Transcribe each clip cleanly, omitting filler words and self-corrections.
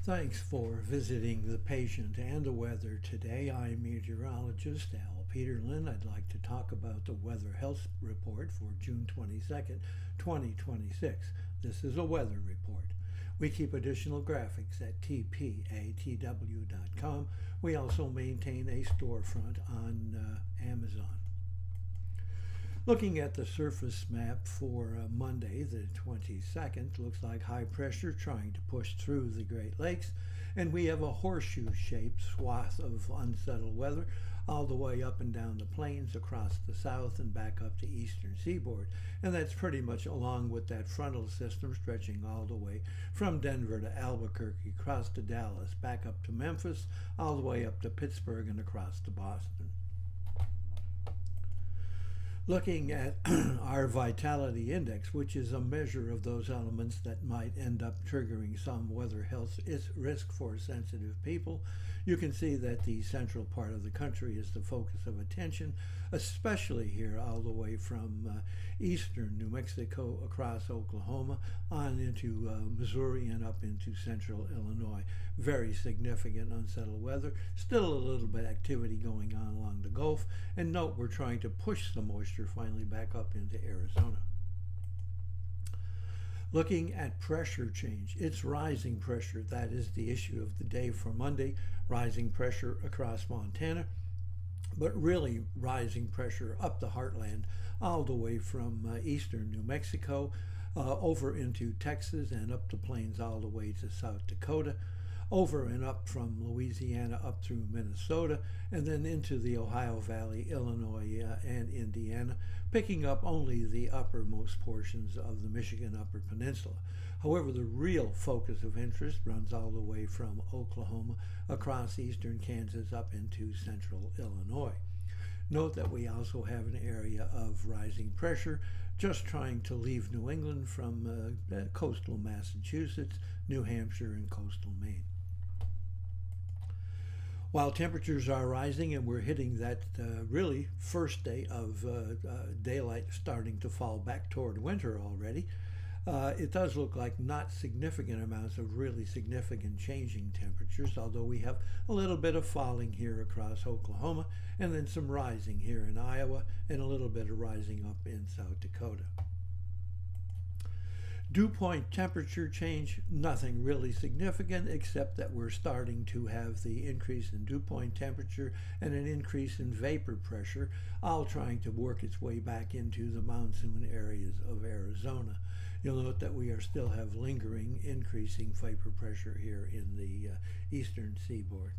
Thanks for visiting the patient and the weather today. I'm meteorologist Al Peterlin. I'd like to talk about the Weather Health Report for June 22nd, 2026. This is a weather report. We keep additional graphics at tpatw.com. We also maintain a storefront on Amazon. Looking at the surface map for Monday, the 22nd, looks like high pressure trying to push through the Great Lakes, and we have a horseshoe-shaped swath of unsettled weather all the way up and down the plains across the south and back up the eastern seaboard. And that's pretty much along with that frontal system stretching all the way from Denver to Albuquerque, across to Dallas, back up to Memphis, all the way up to Pittsburgh and across to Boston. Looking at our vitality index, which is a measure of those elements that might end up triggering some weather health risk for sensitive people, you can see that the central part of the country is the focus of attention, especially here all the way from eastern New Mexico across Oklahoma on into Missouri and up into central Illinois. Very significant unsettled weather. Still a little bit activity going on along the Gulf. And note, we're trying to push the moisture finally back up into Arizona. Looking at pressure change, it's rising pressure. That is the issue of the day for Monday. Rising pressure across Montana, but really rising pressure up the heartland all the way from eastern New Mexico over into Texas and up the plains all the way to South Dakota, over and up from Louisiana up through Minnesota, and then into the Ohio Valley, Illinois, and Indiana, picking up only the uppermost portions of the Michigan Upper Peninsula. However, the real focus of interest runs all the way from Oklahoma across eastern Kansas up into central Illinois. Note that we also have an area of rising pressure just trying to leave New England from coastal Massachusetts, New Hampshire, and coastal Maine. While temperatures are rising and we're hitting that really first day of daylight starting to fall back toward winter already, it does look like not significant amounts of really significant changing temperatures, although we have a little bit of falling here across Oklahoma and then some rising here in Iowa and a little bit of rising up in South Dakota. Dew point temperature change, nothing really significant except that we're starting to have the increase in dew point temperature and an increase in vapor pressure, all trying to work its way back into the monsoon areas of Arizona. You'll note that we still have lingering increasing vapor pressure here in the eastern seaboard.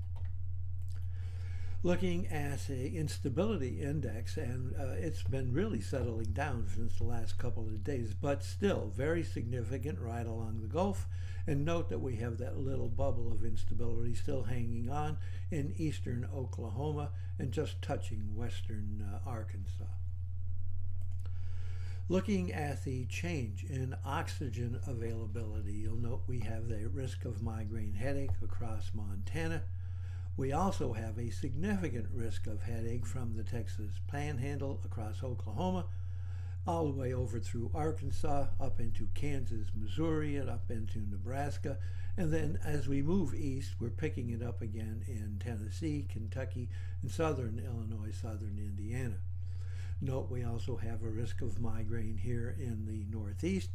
Looking at an instability index, and it's been really settling down since the last couple of days, but still very significant right along the Gulf. And note that we have that little bubble of instability still hanging on in eastern Oklahoma and just touching western Arkansas. Looking at the change in oxygen availability, you'll note we have the risk of migraine headache across Montana. We also have a significant risk of headache from the Texas Panhandle across Oklahoma, all the way over through Arkansas, up into Kansas, Missouri, and up into Nebraska. And then as we move east, we're picking it up again in Tennessee, Kentucky, and southern Illinois, southern Indiana. Note we also have a risk of migraine here in the Northeast.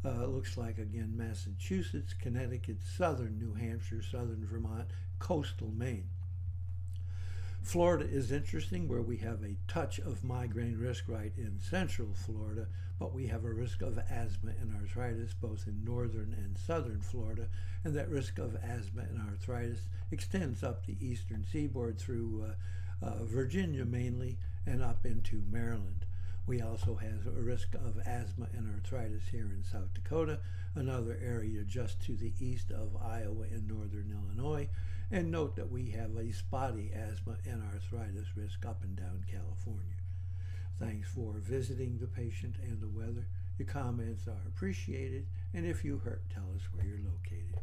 Looks like, again, Massachusetts, Connecticut, southern New Hampshire, southern Vermont, coastal Maine. Florida is interesting, where we have a touch of migraine risk right in central Florida, but we have a risk of asthma and arthritis both in northern and southern Florida, and that risk of asthma and arthritis extends up the eastern seaboard through Virginia mainly and up into Maryland. We also have a risk of asthma and arthritis here in South Dakota, another area just to the east of Iowa and northern Illinois. And note that we have a spotty asthma and arthritis risk up and down California. Thanks for visiting the patient and the weather. Your comments are appreciated, and if you hurt, tell us where you're located.